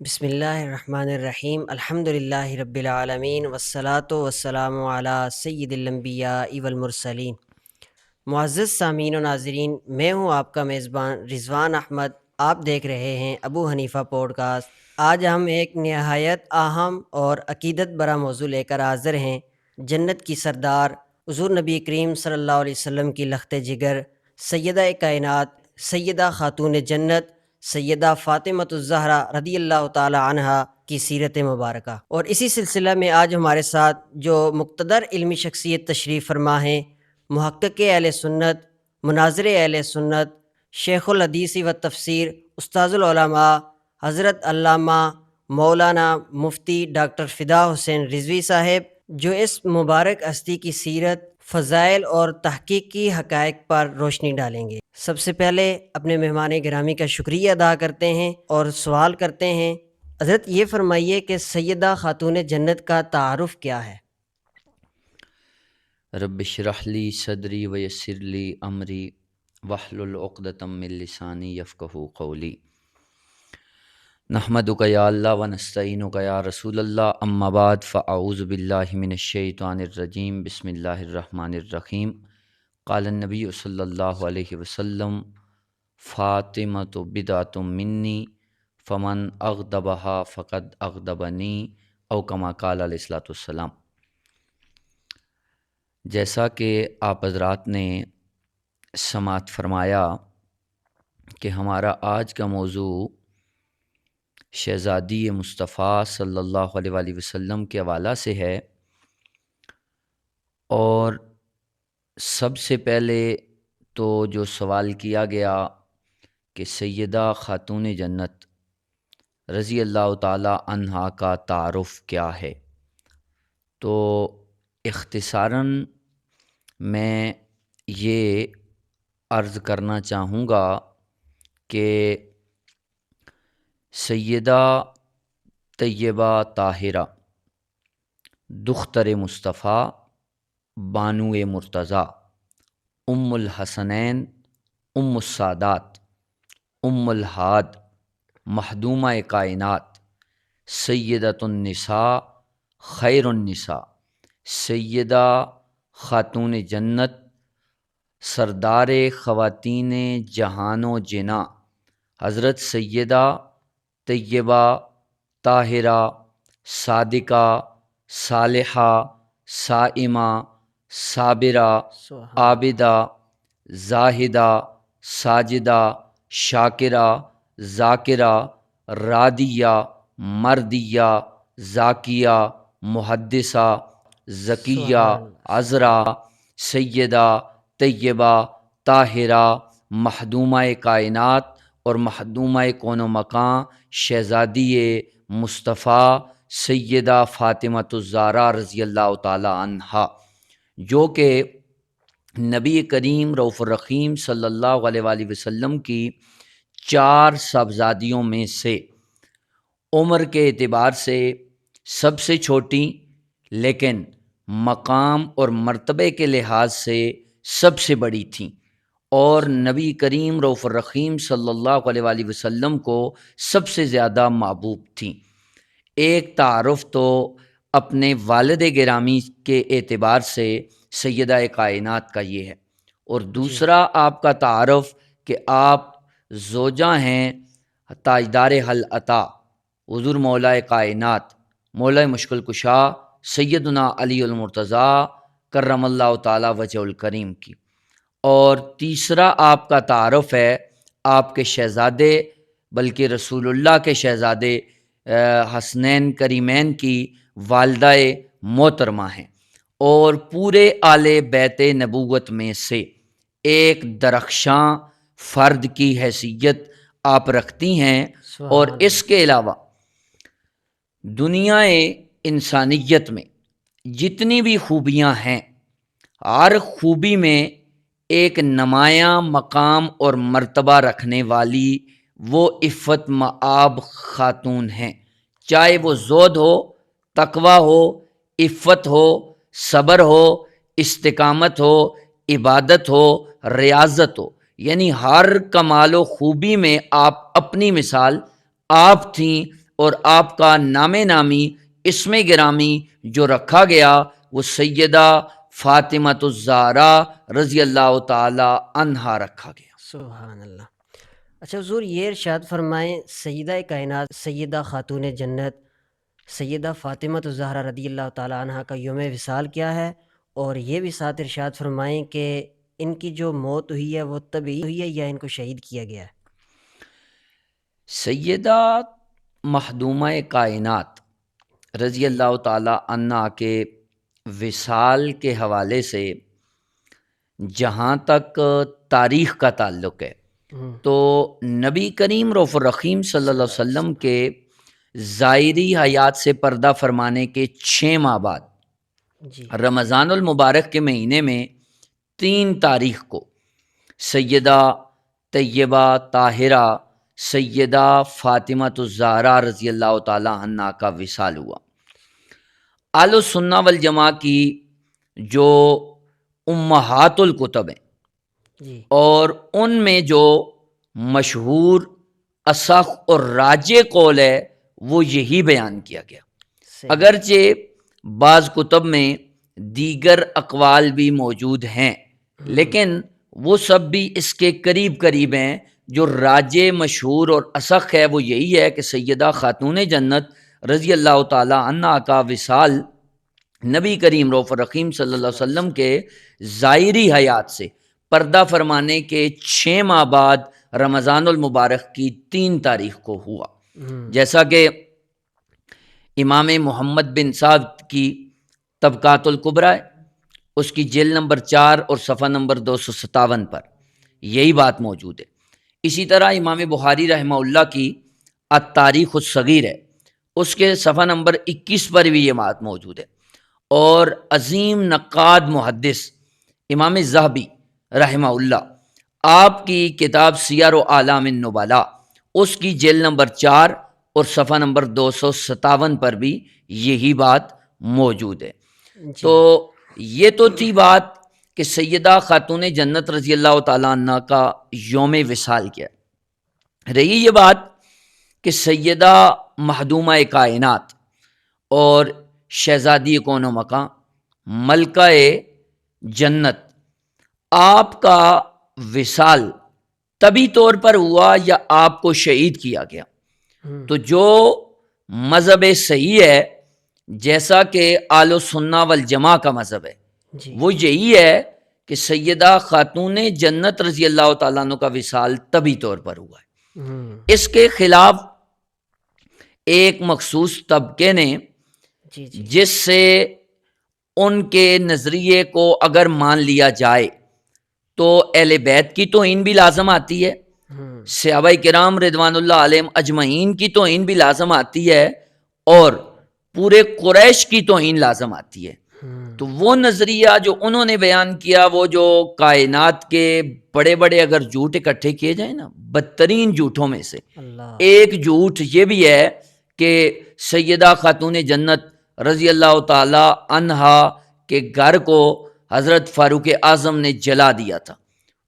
بسم اللہ الرحمن الرحیم الحمدللہ رب العالمین والصلاة والسلام علی سید الانبیاء والمرسلین۔ معزز سامعین و ناظرین، میں ہوں آپ کا میزبان رضوان احمد۔ آپ دیکھ رہے ہیں ابو حنیفہ پوڈ کاسٹ۔ آج ہم ایک نہایت اہم اور عقیدت برا موضوع لے کر حاضر ہیں۔ جنت کی سردار حضور نبی کریم صلی اللہ علیہ وسلم کی لخت جگر، سیدہ کائنات، سیدہ خاتون جنت، سیدہ فاطمۃ الزہرا رضی اللہ تعالی عنہا کی سیرت مبارکہ۔ اور اسی سلسلہ میں آج ہمارے ساتھ جو مقتدر علمی شخصیت تشریف فرما ہیں، محقق اہل سنت، مناظر اہل سنت، شیخ الحدیث و تفسیر، استاذ العلماء، حضرت علامہ مولانا مفتی ڈاکٹر فدا حسین رضوی صاحب، جو اس مبارک ہستی کی سیرت، فضائل اور تحقیقی حقائق پر روشنی ڈالیں گے۔ سب سے پہلے اپنے مہمان گرامی کا شکریہ ادا کرتے ہیں اور سوال کرتے ہیں، حضرت یہ فرمائیے کہ سیدہ خاتون جنت کا تعارف کیا ہے؟ رب اشرح لی صدری ویسر لی امری واحلل عقدۃ من لسانی یفقہوا قولی۔ نحمدک یا اللہ ونستعینک یا رسول اللہ، اما بعد فاعوذ باللہ من الشیطان الرجیم، بسم اللہ الرحمن الرحیم۔ قال النبی صلی اللہ علیہ وسلم فاطمۃ بدعۃ منی فمن اغضبها فقد اغضبنی، او کما قال علیہ الصلوۃ والسلام۔ جیسا کہ آپ حضرات نے سماعت فرمایا کہ ہمارا آج کا موضوع شہزادی مصطفیٰ صلی اللہ علیہ وآلہ وسلم کے حوالہ سے ہے، اور سب سے پہلے تو جو سوال کیا گیا کہ سیدہ خاتون جنت رضی اللہ تعالی عنہا کا تعارف کیا ہے، تو اختصاراً میں یہ عرض کرنا چاہوں گا کہ سیدہ طیبہ طاہرہ دختر مصطفیٰ بانو مرتضیٰ، ام الحسنین، ام السادات، ام الہاد، مخدومہ کائنات، سیدۃ النساء، خیر النساء، سیدہ خاتون جنت، سردار خواتین جہان و جنا، حضرت سیدہ طیبہ طاہرہ صادقہ صالحہ صائمہ صابرہ عابدہ زاہدہ ساجدہ شاکرہ ذاکرہ راضیہ مردیہ زاکیہ محدثہ زکیہ عذرا، سیدہ طیبہ طاہرہ مخدومہ کائنات اور مخدومہ کون و مکان، شہزادی مصطفیٰ سیدہ فاطمۃ الزہرا رضی اللہ تعالی عنہا، جو کہ نبی کریم رؤوف الرحیم صلی اللہ علیہ وآلہ وسلم کی 4 صاحبزادیوں میں سے عمر کے اعتبار سے سب سے چھوٹی، لیکن مقام اور مرتبے کے لحاظ سے سب سے بڑی تھیں، اور نبی کریم رؤوف الرحیم صلی اللہ علیہ وآلہ وسلم کو سب سے زیادہ محبوب تھیں۔ ایک تعارف تو اپنے والد گرامی کے اعتبار سے سیدہ کائنات کا یہ ہے، اور دوسرا آپ کا تعارف کہ آپ زوجہ ہیں تاجدار حل عطا حضور مولا کائنات، مولا مشکل کشا سیدنا علی المرتضیٰ کرم اللہ تعالی وجہ الکریم کی۔ اور تیسرا آپ کا تعارف ہے آپ کے شہزادے، بلکہ رسول اللہ کے شہزادے حسنین کریمین کی والدہ محترمہ ہیں، اور پورے آل بیت نبوت میں سے ایک درخشاں فرد کی حیثیت آپ رکھتی ہیں۔ اور اس کے علاوہ دنیا انسانیت میں جتنی بھی خوبیاں ہیں، ہر خوبی میں ایک نمایاں مقام اور مرتبہ رکھنے والی وہ عفت مآب خاتون ہیں، چاہے وہ زہد ہو، تقوی ہو، عفت ہو، صبر ہو، استقامت ہو، عبادت ہو، ریاضت ہو، یعنی ہر کمال و خوبی میں آپ اپنی مثال آپ تھیں، اور آپ کا نام نامی اسم گرامی جو رکھا گیا وہ سیدہ فاطمۃ الزہرا رضی اللہ تعالی عنہا رکھا گیا۔ سبحان اللہ۔ اچھا حضور، یہ ارشاد فرمائیں سیدہ کائنات سیدہ خاتون جنت سیدہ فاطمۃ الزہرا رضی اللہ تعالیٰ عنہ کا یوم وصال کیا ہے، اور یہ بھی ساتھ ارشاد فرمائیں کہ ان کی جو موت ہوئی ہے وہ طبعی ہوئی ہے یا ان کو شہید کیا گیا ہے؟ سیدہ مخدومہ کائنات رضی اللہ تعالی عنہ کے وصال کے حوالے سے جہاں تک تاریخ کا تعلق ہے تو نبی کریم رؤوف الرحیم صلی اللہ علیہ وسلم کے ظاہری حیات سے پردہ فرمانے کے 6 ماہ بعد جی رمضان المبارک کے مہینے میں 3 تاریخ کو سیدہ طیبہ طاہرہ سیدہ فاطمۃ الزہرا رضی اللہ تعالی عنہ کا وصال ہوا۔ اہل السنہ والجماع کی جو امہات الکتب ہیں جی اور ان میں جو مشہور اصح اور راجح قول ہے وہ یہی بیان کیا گیا، صحیح۔ اگرچہ بعض کتب میں دیگر اقوال بھی موجود ہیں لیکن وہ سب بھی اس کے قریب قریب ہیں۔ جو راجح مشہور اور اصح ہے وہ یہی ہے کہ سیدہ خاتون جنت رضی اللہ تعالی عنہ کا وصال نبی کریم رؤوف الرحیم صلی اللہ علیہ وسلم کے ظاہری حیات سے پردہ فرمانے کے 6 ماہ بعد رمضان المبارک کی 3 تاریخ کو ہوا، جیسا کہ امام محمد بن سعد کی طبقات الکبریٰ ہے، اس کی جلد نمبر 4 اور صفحہ نمبر 257 پر یہی بات موجود ہے۔ اسی طرح امام بخاری رحمہ اللہ کی التاریخ الصغیر ہے، اس کے صفحہ نمبر 21 پر بھی یہ بات موجود ہے، اور عظیم نقاد محدث امام ذہبی رحمہ اللہ آپ کی کتاب سیر و اعلام النبلاء اس کی جلد نمبر 4 اور صفحہ نمبر 257 پر بھی یہی بات موجود ہے۔ تو یہ تو تھی بات کہ سیدہ خاتون جنت رضی اللہ تعالیٰ عنہ کا یوم وصال کیا۔ رہی یہ بات کہ سیدہ مخدومہ کائنات اور شہزادی کون و مکان ملکہ جنت آپ کا وصال طبی طور پر ہوا یا آپ کو شہید کیا گیا؟ تو جو مذہب صحیح ہے، جیسا کہ اہل السنہ والجماع کا مذہب ہے، وہ یہی ہے کہ سیدہ خاتون جنت رضی اللہ تعالیٰ عنہ کا وصال طبی طور پر ہوا ہے۔ اس کے خلاف ایک مخصوص طبقے نے جس سے ان کے نظریے کو اگر مان لیا جائے تو اہل بیت کی توہین بھی لازم آتی ہے، صحابہ کرام رضوان اللہ علیہم اجمعین کی توہین بھی لازم آتی ہے، اور پورے قریش کی توہین لازم آتی ہے۔ تو وہ نظریہ جو انہوں نے بیان کیا، وہ جو کائنات کے بڑے بڑے اگر جھوٹ اکٹھے کیے جائیں نا، بدترین جھوٹوں میں سے ایک جھوٹ یہ بھی ہے کہ سیدہ خاتون جنت رضی اللہ تعالی عنہا کے گھر کو حضرت فاروق اعظم نے جلا دیا تھا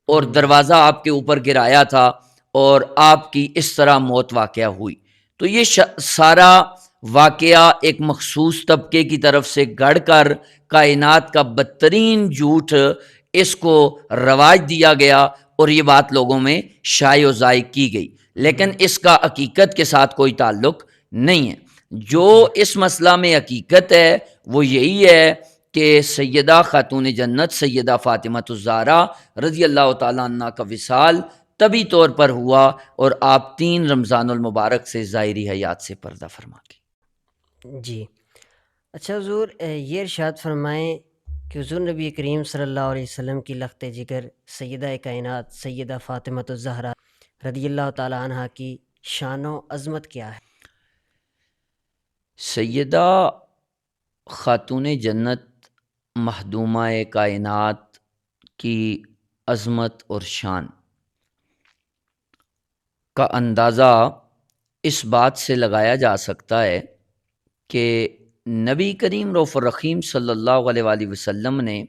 اور دروازہ آپ کے اوپر گرایا تھا اور آپ کی اس طرح موت واقعہ ہوئی۔ تو یہ سارا واقعہ ایک مخصوص طبقے کی طرف سے گڑ کر کائنات کا بدترین جھوٹ اس کو رواج دیا گیا اور یہ بات لوگوں میں شائع و ذائع کی گئی، لیکن اس کا حقیقت کے ساتھ کوئی تعلق نہیں ہے۔ جو اس مسئلہ میں حقیقت ہے وہ یہی ہے کہ سیدہ خاتون جنت سیدہ فاطمۃ الزہرا رضی اللہ تعالیٰ عنہ کا وصال طبی طور پر ہوا اور آپ 3 رمضان المبارک سے ظاہری حیات سے پردہ فرما گئے۔ جی اچھا حضور، یہ ارشاد فرمائیں کہ حضور نبی کریم صلی اللہ علیہ وسلم کی لخت جگر سیدہ کائنات سیدہ فاطمۃ الزہرا رضی اللہ تعالی عنہ کی شان و عظمت کیا ہے؟ سیدہ خاتون جنت مخدومہ کائنات کی عظمت اور شان کا اندازہ اس بات سے لگایا جا سکتا ہے کہ نبی کریم رؤوف الرحیم صلی اللہ علیہ وآلہ وسلم نے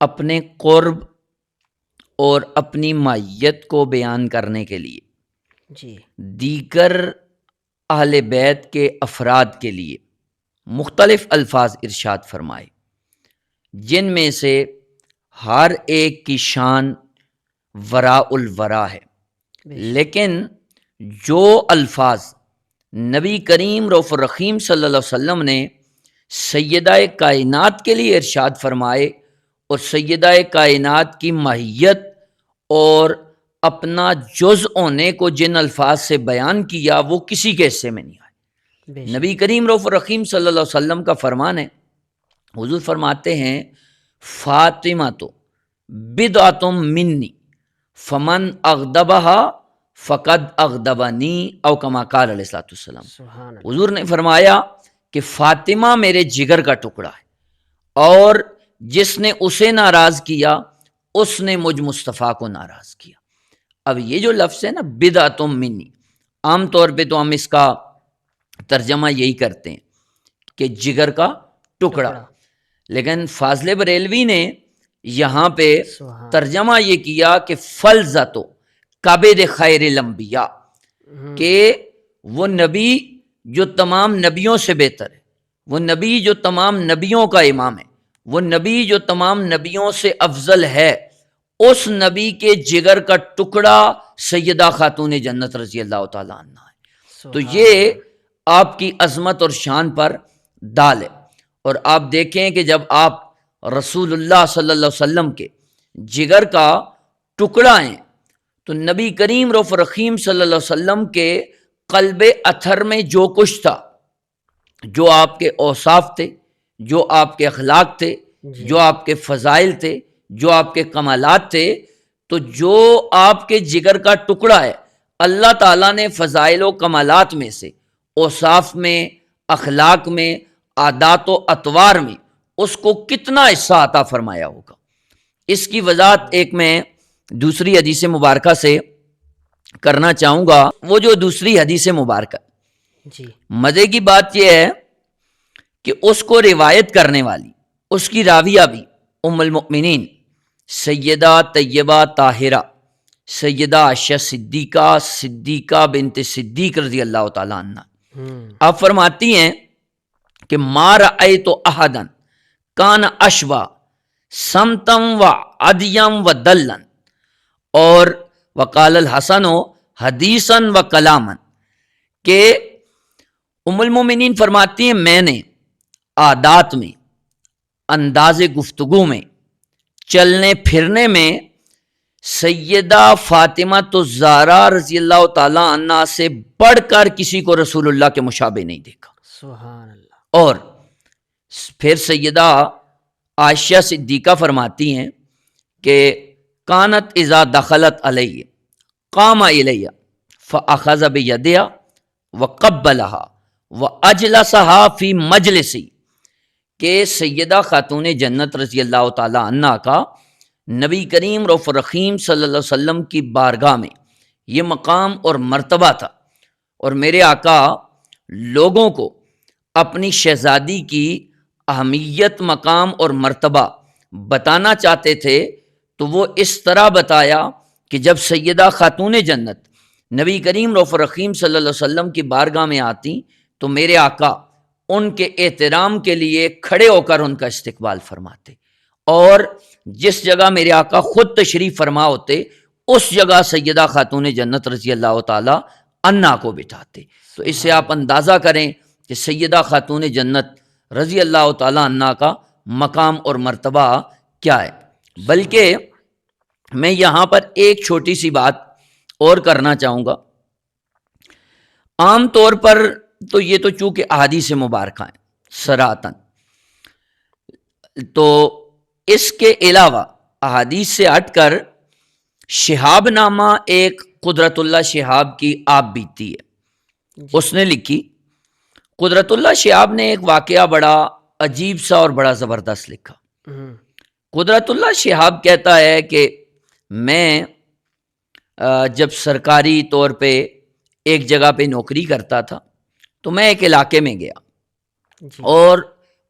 اپنے قرب اور اپنی مائیت کو بیان کرنے کے لیے دیگر اہل بیت کے افراد کے لیے مختلف الفاظ ارشاد فرمائے، جن میں سے ہر ایک کی شان وراء الورا ہے، لیکن جو الفاظ نبی کریم رؤوف الرحیم صلی اللہ علیہ وسلم نے سیدہ کائنات کے لیے ارشاد فرمائے اور سیدہ کائنات کی ماہیت اور اپنا جز ہونے کو جن الفاظ سے بیان کیا وہ کسی کے حصے میں نہیں آئے۔ نبی کریم رؤوف الرحیم صلی اللہ علیہ وسلم کا فرمان ہے، حضور فرماتے ہیں فاطمہ تو بدعتم منی فمن اغضبہا فقد اغضبنی او کما قال علیہ الصلوۃ والسلام۔ حضور نے فرمایا کہ فاطمہ میرے جگر کا ٹکڑا ہے، اور جس نے اسے ناراض کیا اس نے مجھ مصطفیٰ کو ناراض کیا۔ اب یہ جو لفظ ہے نا بدعتم منی، عام طور پہ تو ہم اس کا ترجمہ یہی کرتے ہیں کہ جگر کا ٹکڑا، لیکن فاضل بریلوی نے یہاں پہ ترجمہ یہ کیا کہ فلزتو کبد خیر الانبیاء، کہ وہ نبی جو تمام نبیوں سے بہتر ہے، وہ نبی جو تمام نبیوں کا امام ہے، وہ نبی جو تمام نبیوں سے افضل ہے، اس نبی کے جگر کا ٹکڑا سیدہ خاتون جنت رضی اللہ تعالیٰ عنہ ہے۔ تو یہ آپ کی عظمت اور شان پر دال ہے۔ اور آپ دیکھیں کہ جب آپ رسول اللہ صلی اللہ علیہ وسلم کے جگر کا ٹکڑا ہیں تو نبی کریم رؤوف الرحیم صلی اللہ علیہ وسلم کے قلب اطہر میں جو کچھ تھا، جو آپ کے اوصاف تھے، جو آپ کے اخلاق تھے، جو آپ کے فضائل تھے، جو آپ کے کمالات تھے، تو جو آپ کے جگر کا ٹکڑا ہے اللہ تعالیٰ نے فضائل و کمالات میں سے، اوصاف میں، اخلاق میں، عادات و اطوار میں اس کو کتنا حصہ عطا فرمایا ہوگا۔ اس کی وضاحت ایک میں دوسری حدیث مبارکہ سے کرنا چاہوں گا۔ وہ جو دوسری حدیث مبارکہ، مزے کی بات یہ ہے کہ اس کو روایت کرنے والی، اس کی راویہ بھی ام المؤمنین سیدہ طیبہ طاہرہ سیدہ عائشہ صدیقہ بنت صدیق رضی اللہ تعالیٰ عنہ، آپ فرماتی ہیں کہ ما رأیت احدا کان اشبہ سمتم و عدیم و دلن، اور وقال الحسن حدیثاً و کلاماً، کہ ام المومنین فرماتی ہیں میں نے عادات میں، انداز گفتگو میں، چلنے پھرنے میں سیدہ فاطمہ الزہرا رضی اللہ تعالیٰ عنہ سے بڑھ کر کسی کو رسول اللہ کے مشابہ نہیں دیکھا۔ سبحان اللہ۔ اور پھر سیدہ عائشہ صدیقہ فرماتی ہیں کہ کانت اذا دخلت علیہ قام الیہ فاخذ بیدہا وقبلہا واجلسہا فی مجلسی، کہ سیدہ خاتون جنت رضی اللہ تعالی عنہ کا نبی کریم رؤوف الرحیم صلی اللہ علیہ وسلم کی بارگاہ میں یہ مقام اور مرتبہ تھا، اور میرے آقا لوگوں کو اپنی شہزادی کی اہمیت، مقام اور مرتبہ بتانا چاہتے تھے تو وہ اس طرح بتایا کہ جب سیدہ خاتون جنت نبی کریم رؤوف الرحیم صلی اللہ علیہ وسلم کی بارگاہ میں آتی تو میرے آقا ان کے احترام کے لیے کھڑے ہو کر ان کا استقبال فرماتے، اور جس جگہ میرے آقا خود تشریف فرما ہوتے اس جگہ سیدہ خاتون جنت رضی اللہ تعالی عنہا کو بٹھاتے۔ تو اس سے آپ اندازہ کریں کہ سیدہ خاتون جنت رضی اللہ تعالی عنہا کا مقام اور مرتبہ کیا ہے۔ بلکہ میں یہاں پر ایک چھوٹی سی بات اور کرنا چاہوں گا۔ عام طور پر تو یہ تو چونکہ احادیث مبارکہ ہیں صراحتاً، تو اس کے علاوہ احادیث سے ہٹ کر شہاب نامہ ایک قدرت اللہ شہاب کی آپ بیتی ہے، اس نے لکھی۔ قدرت اللہ شہاب نے ایک واقعہ بڑا عجیب سا اور بڑا زبردست لکھا۔ قدرت اللہ شہاب کہتا ہے کہ میں جب سرکاری طور پہ ایک جگہ پہ نوکری کرتا تھا تو میں ایک علاقے میں گیا، اور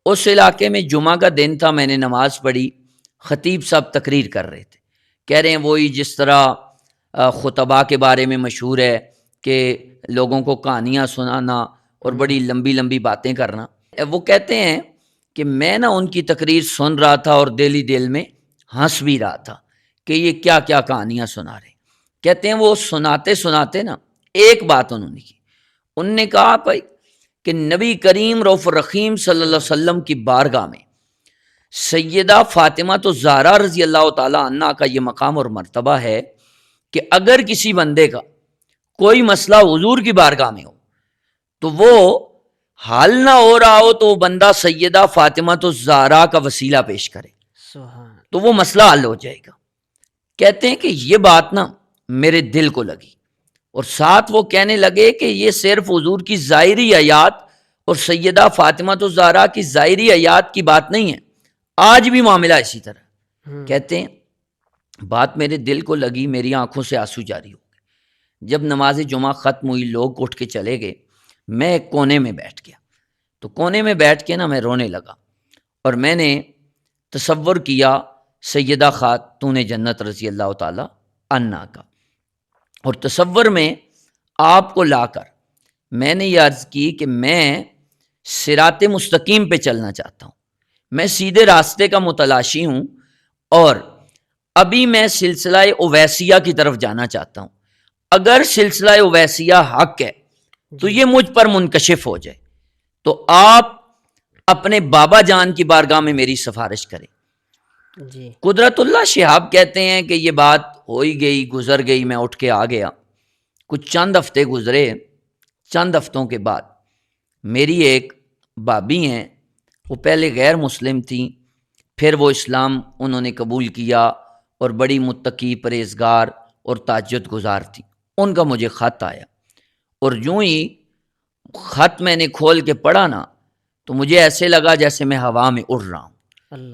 اس علاقے میں جمعہ کا دن تھا، میں نے نماز پڑھی، خطیب صاحب تقریر کر رہے تھے، کہہ رہے ہیں وہی جس طرح خطباء کے بارے میں مشہور ہے کہ لوگوں کو کہانیاں سنانا اور بڑی لمبی لمبی باتیں کرنا. وہ کہتے ہیں کہ میں نا ان کی تقریر سن رہا تھا اور دل دل میں ہنس بھی رہا تھا کہ یہ کیا کیا کہانیاں سنا رہے. کہتے ہیں وہ سناتے سناتے نا ایک بات انہوں نے کی. انہوں نے کہا بھائی کہ نبی کریم رؤوف الرحیم صلی اللہ علیہ وسلم کی بارگاہ میں سیدہ فاطمہ تو زہرا رضی اللہ تعالی عنہ کا یہ مقام اور مرتبہ ہے کہ اگر کسی بندے کا کوئی مسئلہ حضور کی بارگاہ میں ہو تو وہ حل نہ ہو رہا ہو تو وہ بندہ سیدہ فاطمہ تو زہرا کا وسیلہ پیش کرے تو وہ مسئلہ حل ہو جائے گا. کہتے ہیں کہ یہ بات نا میرے دل کو لگی اور ساتھ وہ کہنے لگے کہ یہ صرف حضور کی ظاہری حیات اور سیدہ فاطمہ تو زہرا کی ظاہری حیات کی بات نہیں ہے، آج بھی معاملہ اسی طرح. کہتے ہیں بات میرے دل کو لگی، میری آنکھوں سے آنسو جاری ہو گئے. جب نماز جمعہ ختم ہوئی لوگ اٹھ کے چلے گئے، میں ایک کونے میں بیٹھ گیا. تو کونے میں بیٹھ کے نا میں رونے لگا اور میں نے تصور کیا سیدہ خاتون جنت رضی اللہ تعالی عنہا کا، اور تصور میں آپ کو لا کر میں نے یہ عرض کی کہ میں صراط مستقیم پہ چلنا چاہتا ہوں، میں سیدھے راستے کا متلاشی ہوں اور ابھی میں سلسلہ اویسیہ کی طرف جانا چاہتا ہوں. اگر سلسلہ اویسیہ حق ہے تو یہ مجھ پر منکشف ہو جائے تو آپ اپنے بابا جان کی بارگاہ میں میری سفارش کریں. قدرت اللہ شہاب کہتے ہیں کہ یہ بات ہو ہی گئی، گزر گئی، میں اٹھ کے آ گیا. کچھ چند ہفتے گزرے. چند ہفتوں کے بعد میری ایک بھابھی ہیں، وہ پہلے غیر مسلم تھیں، پھر وہ اسلام انہوں نے قبول کیا اور بڑی متقی پرہیزگار اور تہجد گزار تھی. ان کا مجھے خط آیا اور یوں ہی خط میں نے کھول کے پڑھا نا تو مجھے ایسے لگا جیسے میں ہوا میں اڑ رہا ہوں.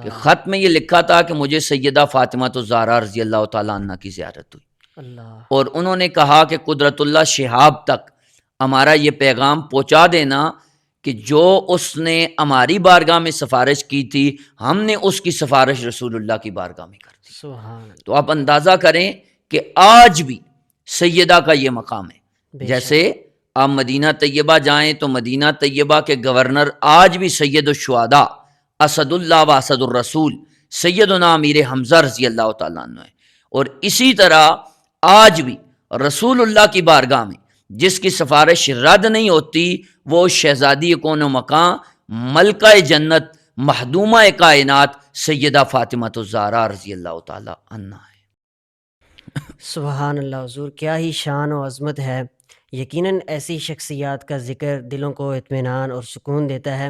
کہ خط میں یہ لکھا تھا کہ مجھے سیدہ فاطمہ تو زہرا رضی اللہ تعالیٰ عنہ کی زیارت ہوئی اور انہوں نے کہا کہ قدرت اللہ شہاب تک ہمارا یہ پیغام پہنچا دینا کہ جو اس نے ہماری بارگاہ میں سفارش کی تھی ہم نے اس کی سفارش رسول اللہ کی بارگاہ میں کر دی. تو آپ اندازہ کریں کہ آج بھی سیدہ کا یہ مقام ہے. جیسے آپ مدینہ طیبہ جائیں تو مدینہ طیبہ کے گورنر آج بھی سید الشہداء اسد اللہ و اسد الرسول سیدنا امیر حمزہ رضی اللہ تعالیٰ عنہ ہے. اور اسی طرح آج بھی رسول اللہ کی بارگاہ میں جس کی سفارش رد نہیں ہوتی وہ شہزادی کون و مکان ملکہ جنت مخدومہ کائنات سیدہ فاطمہ الزہرا رضی اللہ تعالیٰ عنہ ہے. سبحان اللہ حضور، کیا ہی شان و عظمت ہے. یقیناً ایسی شخصیات کا ذکر دلوں کو اطمینان اور سکون دیتا ہے.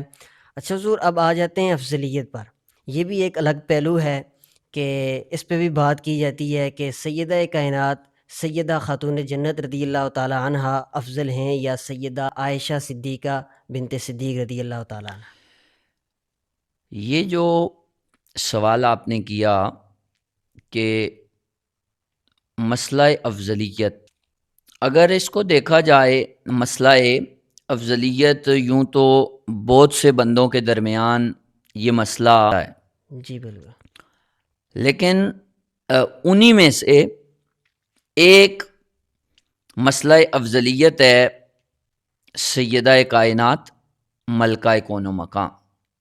اچھا حضور، اب آ جاتے ہیں افضلیت پر. یہ بھی ایک الگ پہلو ہے کہ اس پہ بھی بات کی جاتی ہے کہ سیدہ کائنات سیدہ خاتون جنت رضی اللہ تعالی عنہا افضل ہیں یا سیدہ عائشہ صدیقہ بنت صدیق رضی اللہ تعالی عنہ. یہ جو سوال آپ نے کیا کہ مسئلہ افضلیت، اگر اس کو دیکھا جائے مسئلہ افضلیت یوں تو بہت سے بندوں کے درمیان یہ مسئلہ ہے. جی بالکل. لیکن انہی میں سے ایک مسئلہ افضلیت ہے سیدہ کائنات ملکہ کون و مکان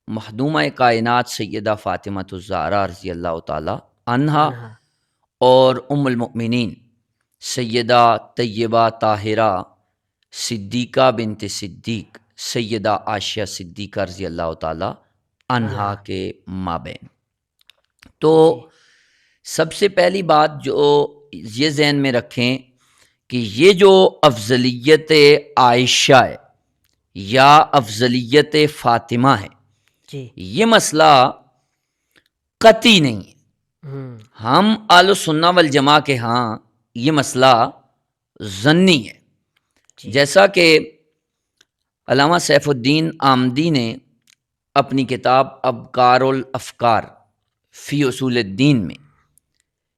مخدومہ کائنات سیدہ فاطمہ الزہرا رضی اللہ تعالی عنہا اور ام المؤمنین سیدہ طیبہ طاہرہ صدیقہ بنت صدیق سیدہ عائشہ صدیقہ رضی اللہ تعالی عنہا کے مابین. تو سب سے پہلی بات جو یہ ذہن میں رکھیں کہ یہ جو افضلیت عائشہ ہے یا افضلیت فاطمہ ہے یہ مسئلہ قطعی نہیں ہے. ہم اہل السنہ والجماعہ کے ہاں یہ مسئلہ ظنی ہے. جیسا کہ علامہ سیف الدین آمدی نے اپنی کتاب ابکار الافکار فی اصول الدین میں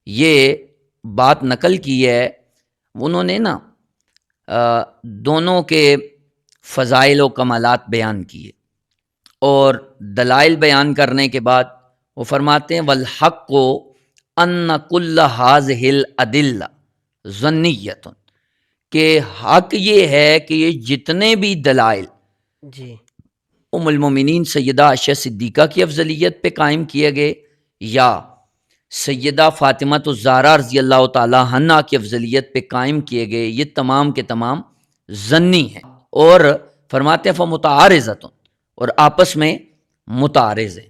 یہ بات نقل کی ہے. انہوں نے نا دونوں کے فضائل و کمالات بیان کیے اور دلائل بیان کرنے کے بعد وہ فرماتے ہیں والحق ان کل هذه الادلہ ظنیۃ، کہ حق یہ ہے کہ یہ جتنے بھی دلائل جی ام المومنین سیدہ عائشہ صدیقہ کی افضلیت پہ قائم کیے گئے یا سیدہ فاطمہ الزہرا رضی اللہ تعالی عنہا کی افضلیت پہ قائم کیے گئے، یہ تمام کے تمام ظنی ہیں اور فرماتے ہیں فمتعارضۃ، اور آپس میں متعارض ہیں۔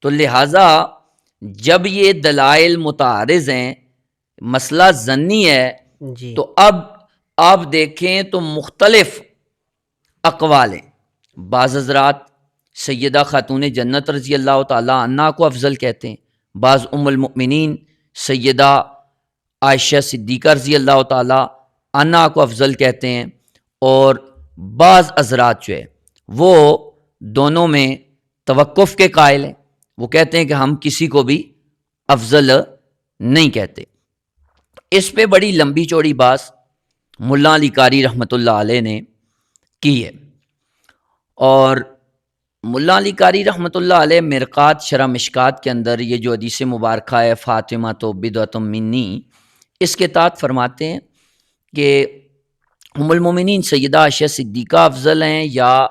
تو لہٰذا جب یہ دلائل متعارض ہیں، مسئلہ ظنی ہے، جی تو اب آپ دیکھیں تو مختلف اقوال ہیں۔ بعض حضرات سیدہ خاتون جنت رضی اللہ تعالی عنہا کو افضل کہتے ہیں، بعض ام المؤمنین سیدہ عائشہ صدیقہ رضی اللہ تعالی عنہا کو افضل کہتے ہیں، اور بعض حضرات جو ہے وہ دونوں میں توقف کے قائل ہیں، وہ کہتے ہیں کہ ہم کسی کو بھی افضل نہیں کہتے۔ اس پہ بڑی لمبی چوڑی بات ملا علی قاری رحمۃ اللہ علیہ نے کی ہے، اور ملا علی قاری رحمۃ اللہ علیہ مرقات شرح مشکات کے اندر یہ جو حدیث مبارکہ ہے فاطمہ تو بدعۃ منی، اس کے تحت فرماتے ہیں کہ ام المومنین سیدہ عائشہ صدیقہ افضل ہیں یا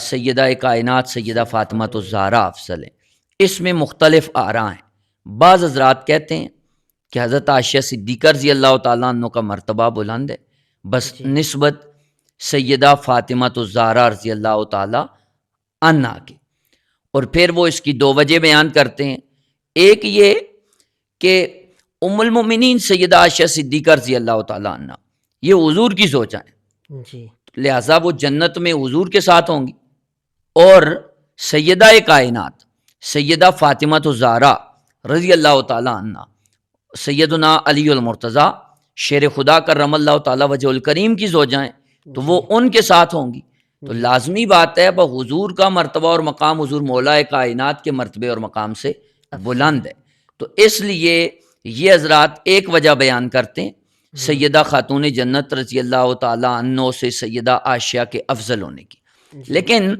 سیدہ کائنات سیدہ فاطمہ الزہرا افضل ہیں۔ اس میں مختلف آراء ہیں۔ بعض حضرات کہتے ہیں کہ حضرت عائشہ صدیقہ رضی اللہ تعالیٰ عنہ کا مرتبہ بلند ہے بس نسبت سیدہ فاطمہ الزہرا رضی اللہ تعالیٰ عنہا کی، اور پھر وہ اس کی دو وجہ بیان کرتے ہیں۔ ایک یہ کہ ام المومنین سیدہ عائشہ صدیقہ رضی اللہ تعالیٰ عنہ یہ حضور کی سوچ ہے، جی لہٰذا وہ جنت میں حضور کے ساتھ ہوں گی، اور سیدہ کائنات سیدہ فاطمہ الزہرا رضی اللہ تعالیٰ عنہ سیدنا علی المرتضیٰ شیر خدا کرم اللہ تعالیٰ وجہ الکریم کی زوجائیں، تو وہ ان کے ساتھ ہوں گی۔ تو لازمی بات ہے حضور کا مرتبہ اور مقام حضور مولا کائنات کے مرتبے اور مقام سے بلند ہے۔ تو اس لیے یہ حضرات ایک وجہ بیان کرتے ہیں سیدہ خاتون جنت رضی اللہ تعالیٰ عنہ سے سیدہ عائشہ کے افضل ہونے کی، لیکن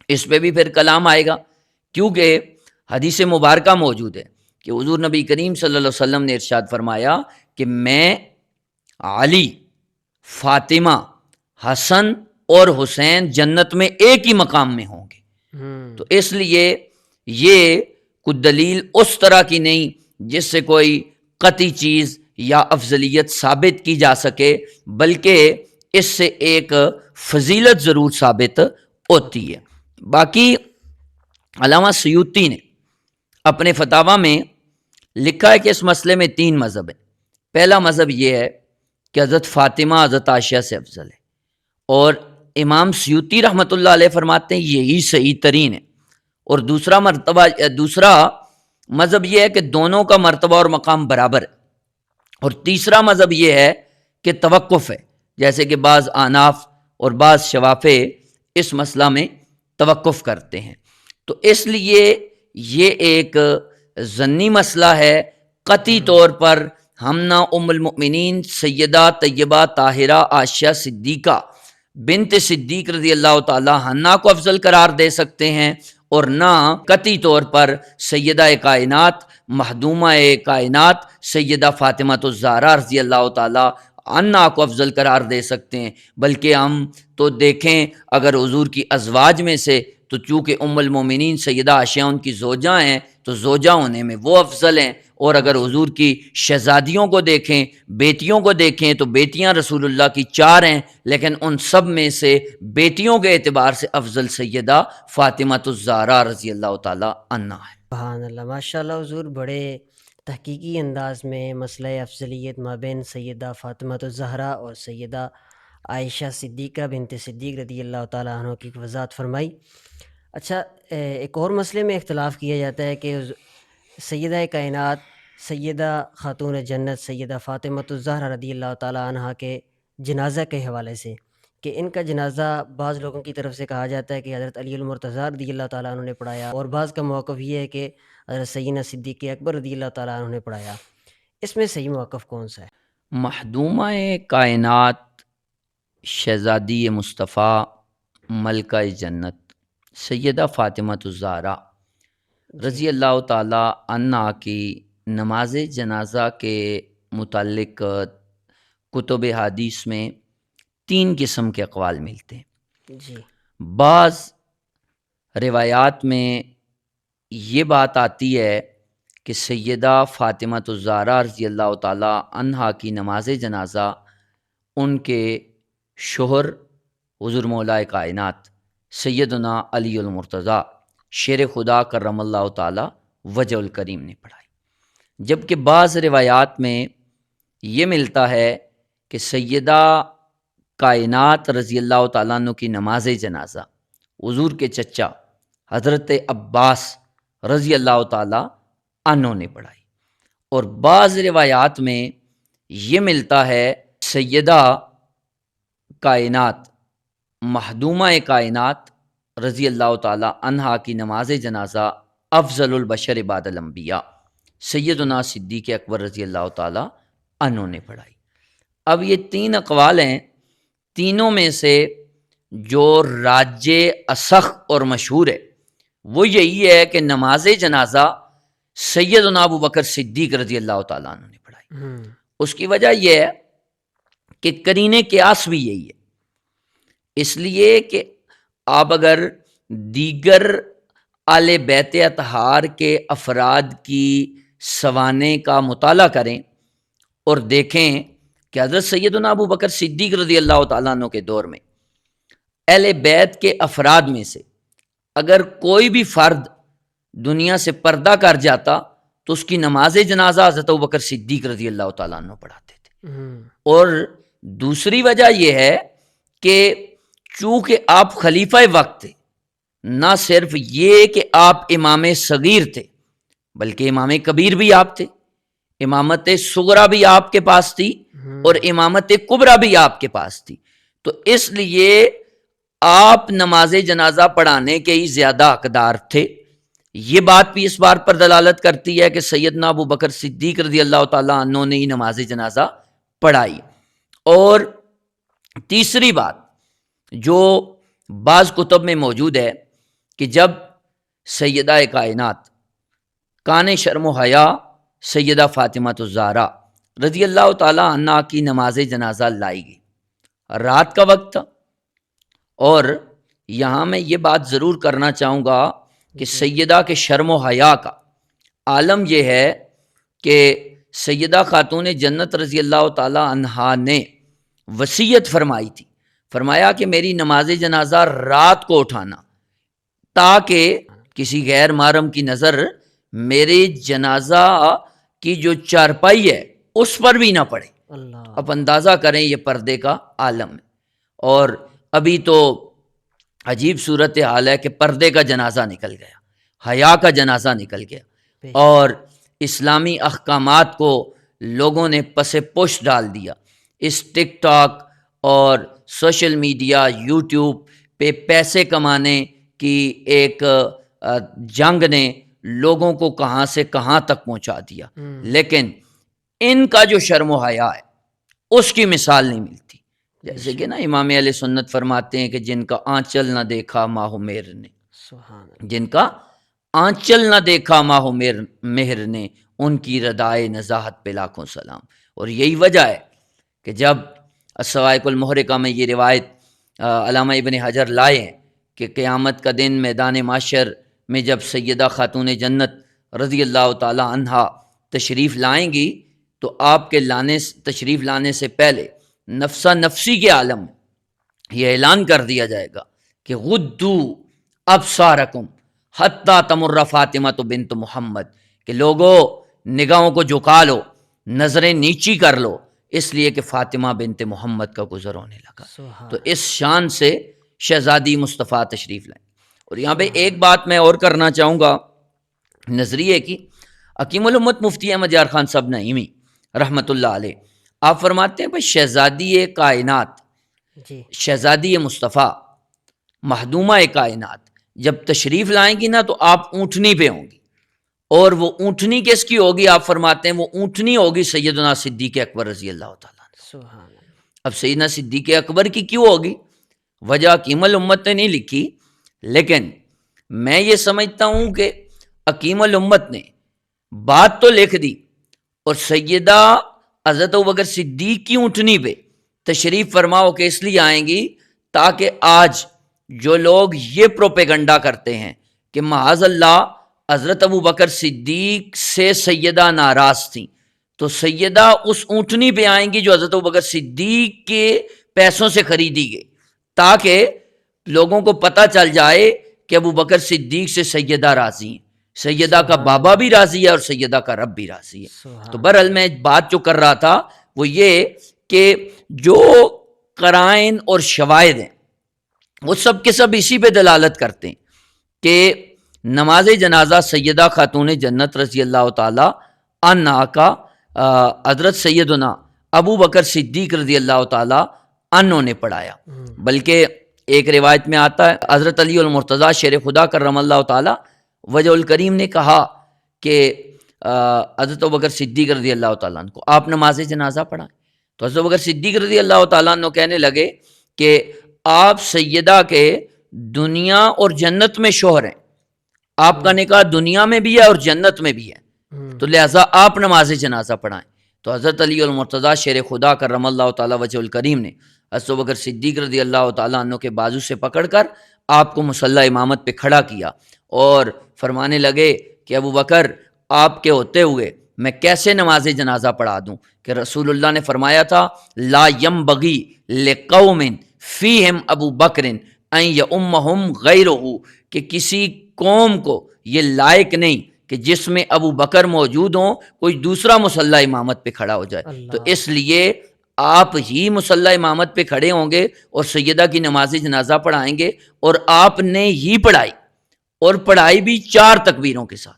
اس پہ بھی پھر کلام آئے گا، کیونکہ حدیث مبارکہ موجود ہے کہ حضور نبی کریم صلی اللہ علیہ وسلم نے ارشاد فرمایا کہ میں علی، فاطمہ، حسن اور حسین جنت میں ایک ہی مقام میں ہوں گے۔ تو اس لیے یہ کوئی دلیل اس طرح کی نہیں جس سے کوئی قطعی چیز یا افضلیت ثابت کی جا سکے، بلکہ اس سے ایک فضیلت ضرور ثابت ہوتی ہے۔ باقی علامہ سیوطی نے اپنے فتاویٰ میں لکھا ہے کہ اس مسئلے میں تین مذہب ہیں۔ پہلا مذہب یہ ہے کہ حضرت فاطمہ حضرت عائشہ سے افضل ہے، اور امام سیوطی رحمۃ اللہ علیہ فرماتے ہیں یہی صحیح ترین ہے، اور دوسرا مذہب یہ ہے کہ دونوں کا مرتبہ اور مقام برابر ہے، اور تیسرا مذہب یہ ہے کہ توقف ہے، جیسے کہ بعض احناف اور بعض شوافع اس مسئلہ میں توقف کرتے ہیں۔ تو اس لیے یہ ایک ظنی مسئلہ ہے، قطعی طور پر ہم نہ ام المؤمنین سیدہ طیبہ طاہرہ عائشہ صدیقہ بنت صدیق رضی اللہ تعالی عنہا کو افضل قرار دے سکتے ہیں، اور نہ قطعی طور پر سیدہ کائنات مخدومہ کائنات سیدہ فاطمہ الزہرا رضی اللہ تعالی عنہا کو افضل قرار دے سکتے ہیں، بلکہ ہم تو دیکھیں اگر حضور کی ازواج میں سے تو چونکہ ام المومنین سیدہ عائشہ ان کی زوجہ ہیں تو زوجہ ہونے میں وہ افضل ہیں، اور اگر حضور کی شہزادیوں کو دیکھیں، بیٹیوں کو دیکھیں تو بیٹیاں رسول اللہ کی 4 ہیں، لیکن ان سب میں سے بیٹیوں کے اعتبار سے افضل سیدہ فاطمہ الزہرا رضی اللہ تعالی عنہا ہے۔ سبحان اللہ، ماشاء اللہ حضور بڑے تحقیقی انداز میں مسئلہ افضلیت مابین سیدہ فاطمہ الزہرا اور سیدہ عائشہ صدیقہ بنت صدیق رضی اللہ تعالیٰ عنہ کی وضاحت فرمائی۔ اچھا، ایک اور مسئلے میں اختلاف کیا جاتا ہے کہ سیدہ کائنات سیدہ خاتون جنت سیدہ فاطمہ الزہرا رضی اللہ تعالیٰ عنہ کے جنازہ کے حوالے سے، کہ ان کا جنازہ بعض لوگوں کی طرف سے کہا جاتا ہے کہ حضرت علی المرتضیٰ رضی اللہ تعالیٰ عنہ نے پڑھایا، اور بعض کا موقف یہ ہے کہ حضرت سیدنا صدیق اکبر رضی اللہ تعالیٰ عنہ نے پڑھایا۔ اس میں صحیح موقف کون سا ہے؟ مخدومہ کائنات شہزادی مصطفیٰ ملکہ جنت سیدہ فاطمہ الزہرا رضی اللہ تعالی عنہا کی نماز جنازہ کے متعلق کتب حدیث میں 3 قسم کے اقوال ملتے ہیں۔ جی بعض روایات میں یہ بات آتی ہے کہ سیدہ فاطمہ الزہرا رضی اللہ تعالی عنہا کی نماز جنازہ ان کے شوہر حضور مولا کائنات سیدنا علی المرتضیٰ شیر خدا کرم اللہ تعالی وجہ الکریم نے پڑھائی، جبکہ بعض روایات میں یہ ملتا ہے کہ سیدہ کائنات رضی اللہ تعالیٰ عنہ کی نماز جنازہ حضور کے چچا حضرت عباس رضی اللہ تعالیٰ عنہ نے پڑھائی، اور بعض روایات میں یہ ملتا ہے سیدہ کائنات مخدومہ کائنات رضی اللہ تعالیٰ عنہا کی نماز جنازہ افضل البشر بعد الانبیاء سیدنا صدیق اکبر رضی اللہ تعالیٰ عنہ نے پڑھائی۔ اب یہ 3 اقوال ہیں، تینوں میں سے جو راج اصح اور مشہور ہے وہ یہی ہے کہ نماز جنازہ سیدنا ابو بکر صدیق رضی اللہ تعالیٰ عنہ نے پڑھائی۔ اس کی وجہ یہ ہے کہ قرینِ قیاس بھی یہی ہے، اس لیے کہ آپ اگر دیگر آل بیت اطہار کے افراد کی سوانح کا مطالعہ کریں اور دیکھیں کہ حضرت سیدنا ابو بکر صدیق رضی اللہ تعالیٰ عنہ کے دور میں اہل بیت کے افراد میں سے اگر کوئی بھی فرد دنیا سے پردہ کر جاتا تو اس کی نماز جنازہ حضرت ابو بکر صدیق رضی اللہ تعالیٰ عنہ پڑھاتے تھے۔ اور دوسری وجہ یہ ہے کہ چونکہ آپ خلیفہ وقت تھے، نہ صرف یہ کہ آپ امام صغیر تھے بلکہ امام کبیر بھی آپ تھے، امامت صغرا بھی آپ کے پاس تھی اور امامت کبرا بھی آپ کے پاس تھی، تو اس لیے آپ نماز جنازہ پڑھانے کے ہی زیادہ حقدار تھے۔ یہ بات بھی اس بات پر دلالت کرتی ہے کہ سیدنا ابو بکر صدیق رضی اللہ تعالیٰ عنہ نے ہی نماز جنازہ پڑھائی۔ اور تیسری بات جو بعض کتب میں موجود ہے کہ جب سیدہ کائنات کان شرم و حیا سیدہ فاطمہ الزہرا رضی اللہ تعالی عنہ کی نماز جنازہ لائی گئی، رات کا وقت تھا، اور یہاں میں یہ بات ضرور کرنا چاہوں گا کہ سیدہ کے شرم و حیا کا عالم یہ ہے کہ سیدہ خاتون جنت رضی اللہ تعالی عنہا نے وصیت فرمائی تھی، فرمایا کہ میری نماز جنازہ رات کو اٹھانا تاکہ کسی غیر محرم کی نظر میرے جنازہ کی جو چارپائی ہے اس پر بھی نہ پڑے۔ اب اندازہ کریں یہ پردے کا عالم ہے، اور ابھی تو عجیب صورت حال ہے کہ پردے کا جنازہ نکل گیا، حیا کا جنازہ نکل گیا، اور اسلامی احکامات کو لوگوں نے پس پش ڈال دیا۔ اس ٹک ٹاک اور سوشل میڈیا یوٹیوب پہ پیسے کمانے کی ایک جنگ نے لوگوں کو کہاں سے کہاں تک پہنچا دیا، لیکن ان کا جو شرم و حیا ہے اس کی مثال نہیں ملتی۔ جیسے کہ نا امام علیہ سنت فرماتے ہیں کہ جن کا آنچل نہ دیکھا ماہ مہر نے، جن کا آنچل نہ دیکھا ماہ مہر نے، ان کی ردائے نزاہت پہ لاکھوں سلام۔ اور یہی وجہ ہے کہ جب الصواعق المحرقہ میں یہ روایت علامہ ابن حجر لائے ہیں کہ قیامت کا دن میدان محشر میں جب سیدہ خاتون جنت رضی اللہ تعالی عنہا تشریف لائیں گی تو آپ کے تشریف لانے سے پہلے نفسا نفسی کے عالم یہ اعلان کر دیا جائے گا کہ غدو ابصارکم حتی تمر فاطمہ بنت محمد، کہ لوگوں نگاہوں کو جھکا لو، نظریں نیچی کر لو، اس لیے کہ فاطمہ بنت محمد کا گزر ہونے لگا۔ تو اس شان سے شہزادی مصطفیٰ تشریف لائیں۔ اور یہاں پہ ایک بات میں اور کرنا چاہوں گا نظریے کی، حکیم الامت مفتی احمد یار خان صاحب نعیمی رحمۃ اللہ علیہ، آپ فرماتے ہیں بھائی شہزادی کائنات، شہزادی مصطفیٰ مخدومہ کائنات جب تشریف لائیں گی نا تو آپ اونٹنی پہ ہوں گی، اور وہ اونٹنی کس کی ہوگی؟ آپ فرماتے ہیں وہ اونٹنی ہوگی سیدنا صدیق اکبر رضی اللہ تعالیٰ عنہ۔ اب سیدنا صدیق اکبر کی کیوں ہوگی؟ وجہ حکیم الامت نے نہیں لکھی، لیکن میں یہ سمجھتا ہوں کہ حکیم الامت نے بات تو لکھ دی، اور سیدہ حضرت ابوبکر صدیق کی اونٹنی پہ تشریف فرماؤ کہ اس لیے آئیں گی تاکہ آج جو لوگ یہ پروپیگنڈا کرتے ہیں کہ معاذ اللہ حضرت ابوبکر صدیق سے سیدہ ناراض تھیں، تو سیدہ اس اونٹنی پہ آئیں گی جو حضرت ابوبکر صدیق کے پیسوں سے خریدی گئی، تاکہ لوگوں کو پتہ چل جائے کہ ابوبکر صدیق سے سیدہ راضی ہیں، سیدہ کا بابا بھی راضی ہے اور سیدہ کا رب بھی راضی ہے۔ تو بہرحال میں بات جو کر رہا تھا وہ یہ کہ جو قرائن اور شواہد ہیں وہ سب کے سب اسی پہ دلالت کرتے ہیں کہ نماز جنازہ سیدہ خاتون جنت رضی اللہ تعالی عنہا کا حضرت سیدنا ابو بکر صدیق رضی اللہ تعالی عنہ نے پڑھایا۔ بلکہ ایک روایت میں آتا ہے حضرت علی المرتضیٰ شیر خدا کرم اللہ تعالی وجہ الکریم نے کہا کہ حضرت ابوبکر صدیق رضی اللہ تعالیٰ عنہ کو آپ نماز جنازہ پڑھائیں، تو حضرت ابوبکر صدیق رضی اللہ تعالیٰ عنہ کہنے لگے کہ آپ سیدہ کے دنیا اور جنت میں شوہر ہیں، آپ کا نکاح دنیا میں بھی ہے اور جنت میں بھی ہے، تو لہٰذا آپ نماز جنازہ پڑھائیں۔ تو حضرت علی المرتضیٰ شیر خدا کرم اللہ تعالیٰ وجہ الکریم نے حضرت ابوبکر صدیق رضی اللہ تعالیٰ عنہ کے بازو سے پکڑ کر آپ کو مصلی امامت پہ کھڑا کیا اور فرمانے لگے کہ ابو بکر آپ کے ہوتے ہوئے میں کیسے نماز جنازہ پڑھا دوں، کہ رسول اللہ نے فرمایا تھا لا ينبغی لقوم فیہم ابو بکر ان یؤمہم غیرہ، کہ کسی قوم کو یہ لائق نہیں کہ جس میں ابو بکر موجود ہوں کوئی دوسرا مصلی امامت پہ کھڑا ہو جائے، تو اس لیے آپ ہی مصلی امامت پہ کھڑے ہوں گے اور سیدہ کی نماز جنازہ پڑھائیں گے، اور آپ نے ہی پڑھائی، اور پڑھائی بھی 4 تکبیروں کے ساتھ۔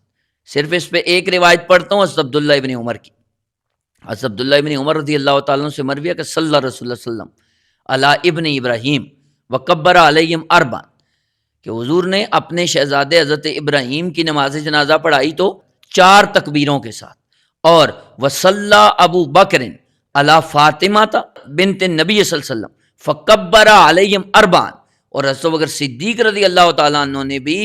صرف اس پہ ایک روایت پڑھتا ہوں حضرت عبداللہ ابن عمر کی۔ حضرت عبداللہ ابن عمر رضی اللہ تعالیٰ عنہ سے مروی ہے کہ صلی اللہ رسول اللہ صلی اللہ علیہ وسلم علی ابن ابراہیم وکبر علیہم اربعا، کہ حضور نے اپنے شہزادے حضرت ابراہیم کی نماز جنازہ پڑھائی تو 4 تکبیروں کے ساتھ، اور وصلی ابو بکر علی فاطمہ بنت نبی صلی اللہ علیہ وسلم فکبر علیہم اربعا، اور حضرت ابوبکر صدیق رضی اللہ تعالیٰ عنہ نے بھی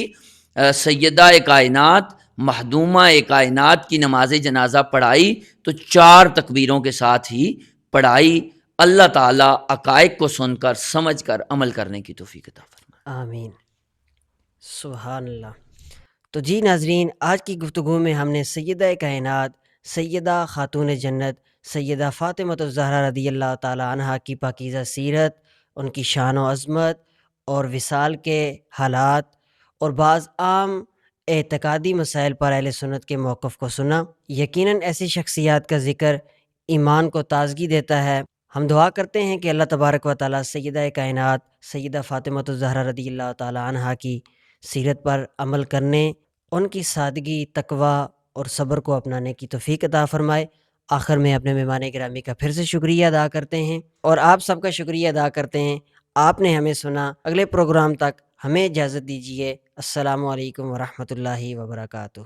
سیدہ کائنات مخدومہ کائنات کی نماز جنازہ پڑھائی تو 4 تکبیروں کے ساتھ ہی پڑھائی۔ اللہ تعالیٰ حقائق کو سن کر سمجھ کر عمل کرنے کی توفیق عطا فرمائے، آمین، سبحان اللہ۔ تو جی ناظرین، آج کی گفتگو میں ہم نے سیدہ کائنات سیدہ خاتون جنت سیدہ فاطمہ الزہرا رضی اللہ تعالیٰ عنہا کی پاکیزہ سیرت، ان کی شان و عظمت اور وصال کے حالات اور بعض عام اعتقادی مسائل پر اہل سنت کے موقف کو سنا۔ یقیناً ایسی شخصیات کا ذکر ایمان کو تازگی دیتا ہے۔ ہم دعا کرتے ہیں کہ اللہ تبارک و تعالیٰ سیدہ کائنات سیدہ فاطمہ الزہرا رضی اللہ تعالیٰ عنہا کی سیرت پر عمل کرنے، ان کی سادگی، تقوی اور صبر کو اپنانے کی توفیق عطا فرمائے۔ آخر میں اپنے مہمان گرامی کا پھر سے شکریہ ادا کرتے ہیں، اور آپ سب کا شکریہ ادا کرتے ہیں، آپ نے ہمیں سنا۔ اگلے پروگرام تک ہمیں اجازت دیجیے۔ السلام علیکم ورحمۃ اللہ وبرکاتہ۔